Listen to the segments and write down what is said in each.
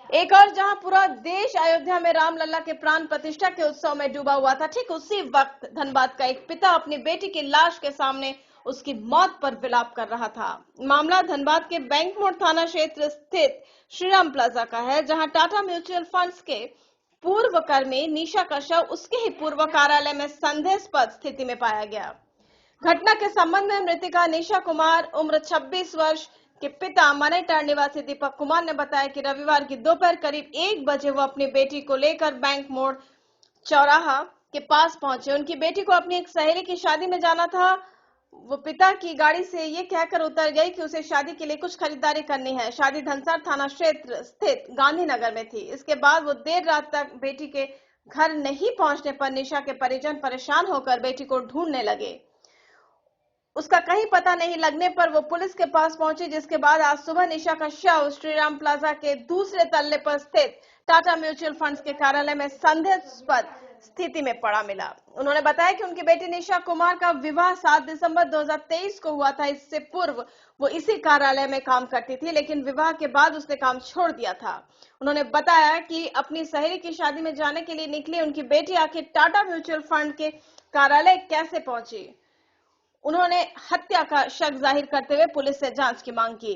एक और जहां पूरा देश अयोध्या में रामलला के प्राण प्रतिष्ठा के उत्सव में डूबा हुआ था, ठीक उसी वक्त धनबाद का एक पिता अपनी बेटी की लाश के सामने उसकी मौत पर विलाप कर रहा था। मामला धनबाद के बैंक मोड़ थाना क्षेत्र स्थित श्रीराम प्लाजा का है, जहां टाटा म्यूचुअल फंड्स के पूर्व कर्मी निशा का शव उसके ही पूर्व कार्यालय में संदेहास्पद स्थिति में पाया गया। घटना के संबंध में मृतिका निशा कुमार उम्र 26 वर्ष के पिता मनेटार निवासी दीपक कुमार ने बताया कि रविवार की दोपहर करीब 1 बजे वो अपनी बेटी को लेकर बैंक मोड़ चौराहा के पास पहुंचे। उनकी बेटी को अपनी एक सहेली की शादी में जाना था। वो पिता की गाड़ी से ये कहकर उतर गई कि उसे शादी के लिए कुछ खरीदारी करनी है। शादी धनसार थाना क्षेत्र स्थित गांधीनगर में थी। इसके बाद वो देर रात तक बेटी के घर नहीं पहुंचने पर निशा के परिजन परेशान होकर बेटी को ढूंढने लगे। उसका कहीं पता नहीं लगने पर वो पुलिस के पास पहुंची, जिसके बाद आज सुबह निशा का शव श्रीराम प्लाजा के दूसरे तल्ले पर स्थित टाटा म्यूचुअल फंड्स के कार्यालय में संदेहास्पद स्थिति में पड़ा मिला। उन्होंने बताया कि उनकी बेटी निशा कुमार का विवाह 7 दिसंबर 2023 को हुआ था। इससे पूर्व वो इसी कार्यालय में काम करती थी, लेकिन विवाह के बाद उसने काम छोड़ दिया था। उन्होंने बताया कि अपनी सहेली की शादी में जाने के लिए निकली उनकी बेटी आखिर टाटा म्यूचुअल फंड के कार्यालय कैसे पहुंची। उन्होंने हत्या का शक जाहिर करते हुए पुलिस से जांच की मांग की।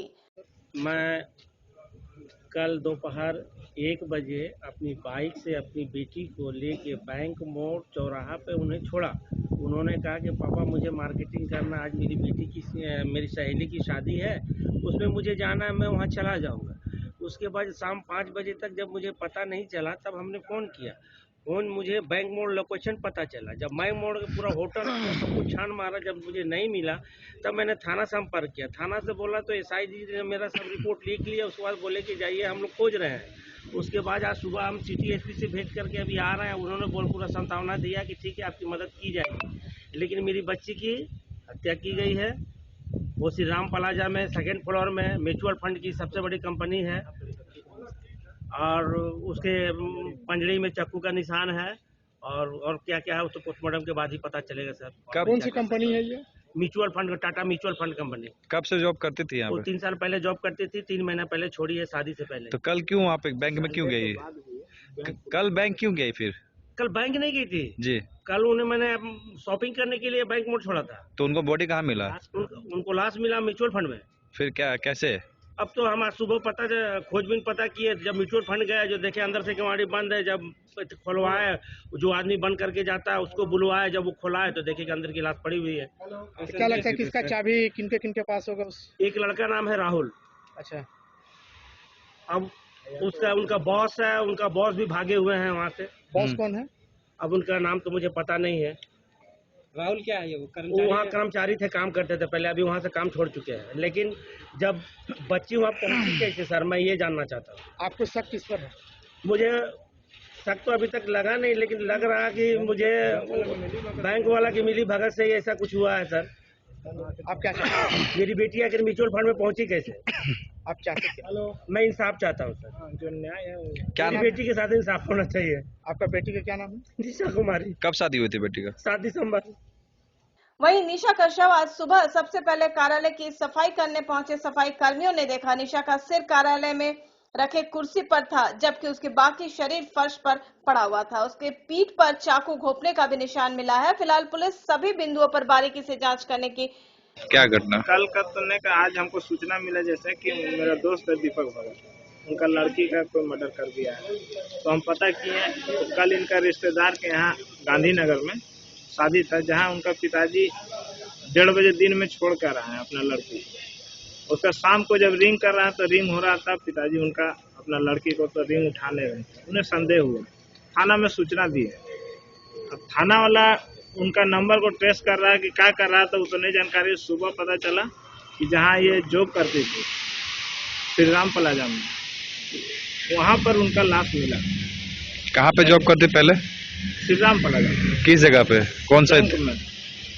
मैं कल दोपहर 1 बजे अपनी बाइक से अपनी बेटी को लेके बैंक मोड़ चौराहा पे उन्हें छोड़ा। उन्होंने कहा कि पापा मुझे मार्केटिंग करना, आज मेरी सहेली की शादी है, उसमें मुझे जाना है, मैं वहाँ चला जाऊँगा। उसके बाद शाम 5 बजे तक जब मुझे पता नहीं चला, तब हमने फ़ोन किया। मुझे बैंक मोड़ लोकेशन पता चला। जब बैंक मोड़ का पूरा होटल सब कुछ छान मारा, जब मुझे नहीं मिला तब मैंने थाना संपर्क किया। थाना से बोला तो एसआई जी ने मेरा सब रिपोर्ट लिख लिया। उसके बाद बोले कि जाइए हम लोग खोज रहे हैं। उसके बाद आज सुबह हम सिटी एसपी से भेंट करके अभी आ रहे हैं। उन्होंने पूरा सांत्वना दिया कि ठीक है आपकी मदद की जाएगी। लेकिन मेरी बच्ची की हत्या की गई है। वो श्रीराम प्लाजा में 2nd फ्लोर में म्यूचुअल फंड की सबसे बड़ी कंपनी है और उसके पंजड़ी में चाकू का निशान है और क्या क्या है, उसको पोस्टमार्टम के बाद ही पता चलेगा सर। कौन सी कंपनी है ये? Mutual fund, Tata mutual fund company. कब से जॉब करती थी यहाँ वो पे? 3 साल पहले जॉब करती थी, 3 महीना पहले छोड़ी है शादी से पहले। तो कल क्यों आप एक बैंक में क्यों गई? कल बैंक क्यों गई फिर? कल बैंक नहीं गई थी जी। कल मैंने शॉपिंग करने के लिए बैंक मोड़ छोड़ा था। तो उनको बॉडी कहाँ मिला? उनको लाश मिला म्यूचुअल फंड में। फिर क्या कैसे? अब तो हम आज सुबह खोजबीन पता किए, जब म्यूचुअल फंड गया, जो देखे अंदर से केवाड़ी बंद है। जब खुलवाए, जो आदमी बंद करके जाता है उसको बुलवाए, जब वो खुलाए तो देखे कि अंदर की लाश पड़ी हुई है। क्या लगता है किसका चाबी किनके किनके पास होगा? एक लड़का नाम है राहुल। अच्छा। अब उनका बॉस है, उनका बॉस भी भागे हुए हैं वहाँ से। बॉस कौन है? अब उनका नाम तो मुझे पता नहीं है। राहुल क्या है? वो वहाँ कर्मचारी थे, काम करते थे पहले, अभी वहाँ से काम छोड़ चुके हैं। लेकिन जब बच्ची वहाँ पहुँची कैसे सर, मैं ये जानना चाहता हूँ। आपको शक किस पर है? मुझे शक तो अभी तक लगा नहीं, लेकिन लग रहा कि मुझे बैंक वाला की मिली भगत से ऐसा कुछ हुआ है सर। आप क्या चाहते हैं? मेरी बेटी आकर म्यूचुअल फंड में पहुँची कैसे? आप चाहते हैं? मैं इंसाफ चाहता हूँ सर। जो न्याय है क्या मेरी बेटी के साथ इंसाफ होना चाहिए। आपका बेटी का क्या नाम है? निशा कुमारी। कब शादी हुई थी बेटी का? 7 दिसंबर। वहीं निशा का शव आज सुबह सबसे पहले कार्यालय की सफाई करने पहुंचे सफाई कर्मियों ने देखा। निशा का सिर कार्यालय में रखे कुर्सी पर था, जबकि उसके बाकी शरीर फर्श पर पड़ा हुआ था। उसके पीठ पर चाकू घोंपने का भी निशान मिला है। फिलहाल पुलिस सभी बिंदुओं पर बारीकी से जांच करने की। क्या घटना? कल का सुनने का आज हमको सूचना मिला जैसे कि मेरा दोस्त है दीपक भगत, उनका लड़की का कोई मर्डर कर दिया है। तो हम पता किए तो कल इनका रिश्तेदार के यहाँ गांधीनगर में शादी था, जहाँ उनका पिताजी 1:30 बजे दिन में छोड़ कर आए हैं अपना लड़की। उसका शाम को जब रिंग कर रहा है तो रिंग हो रहा था, पिताजी उनका अपना लड़की को तो रिंग उठाने गए। उन्हें संदेह हुआ, थाना में सूचना दी है। अब थाना वाला उनका नंबर को ट्रेस कर रहा है कि क्या कर रहा था, वो तो नहीं जानकारी। सुबह पता चला कि जहाँ ये जॉब करती थी श्रीराम प्लाजा में, वहाँ पर उनका लाश मिला। कहाँ पे जॉब करते पहले? श्रीराम प्लाजा। किस जगह पे? कौन सा?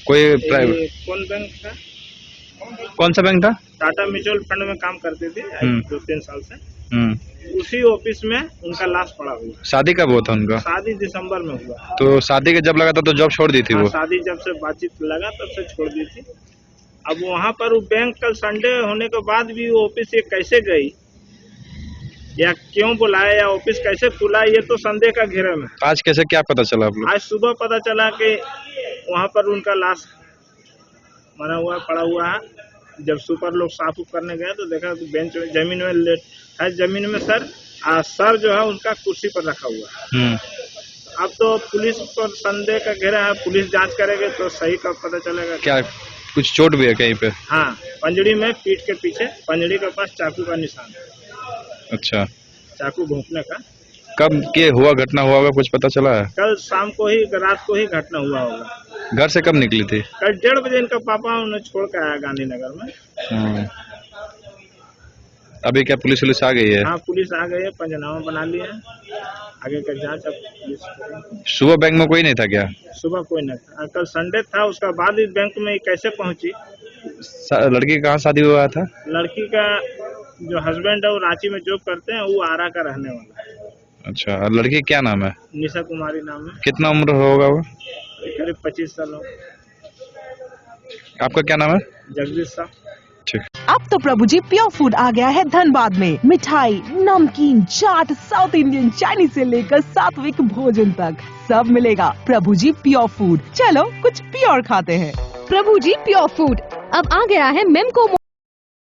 कोई प्राइवेट? कौन बैंक था? कौन सा बैंक था? टाटा म्यूचुअल फंड में काम करते थे 2-3 साल से। उसी ऑफिस में उनका लाश पड़ा हुआ। शादी कब हुआ था उनका? शादी दिसंबर में हुआ। तो शादी के जब लगा था तो जॉब छोड़ दी थी वो? शादी जब से बातचीत लगा तब से छोड़ दी थी। अब वहाँ पर वो बैंक कल संडे होने के बाद भी वो ऑफिस से कैसे गई या क्यों बुलाया या ऑफिस कैसे खुला, ये तो संदेह का घेरे में। आज कैसे क्या पता चला आप लोग? आज सुबह पता चला कि वहाँ पर उनका लाश मरा हुआ पड़ा हुआ है। जब सुपर लोग साफ करने गए तो देखा कि बेंच में जमीन में लेट है, जमीन में सर जो है उनका कुर्सी पर रखा हुआ है। अब तो पुलिस पर संदेह का घेरा है, पुलिस जांच करेगी तो सही का पता चलेगा। क्या कुछ चोट भी है कहीं पे? हाँ, पंजड़ी में, पीठ के पीछे पंजड़ी के पास चाकू का निशान है। अच्छा, चाकू घोंपने का। कब के घटना हुआ होगा, कुछ पता चला है? कल शाम को ही, रात को ही घटना हुआ होगा। घर से कब निकली थी? कल 1:30 बजे इनका पापा उन्हें छोड़ कर आया गांधीनगर में। अभी क्या पुलिस आ गई है? हाँ, पुलिस आ गई है, पंचनामा बना लिया है, आगे का जांच अब पुलिस करेगी। सुबह बैंक में कोई नहीं था क्या? सुबह कोई नहीं था, कल संडे था, उसका बाद इस बैंक में कैसे पहुंची। लड़की कहाँ शादी हुआ था? लड़की का जो हस्बैंड है वो रांची में जॉब करते हैं, वो आरा का रहने वाला है। अच्छा, और लड़की क्या नाम है? निशा कुमारी नाम है। कितना उम्र होगा वो? करीब 25 साल हो। आपका क्या नाम है? जगदीश साहब। ठीक। अब तो प्रभु जी प्योर फूड आ गया है धनबाद में। मिठाई, नमकीन, चाट, साउथ इंडियन, चाइनीज से लेकर सात्विक भोजन तक सब मिलेगा। प्रभु जी प्योर फूड, चलो कुछ प्योर खाते हैं। प्रभु जी प्योर फूड अब आ गया है मेमको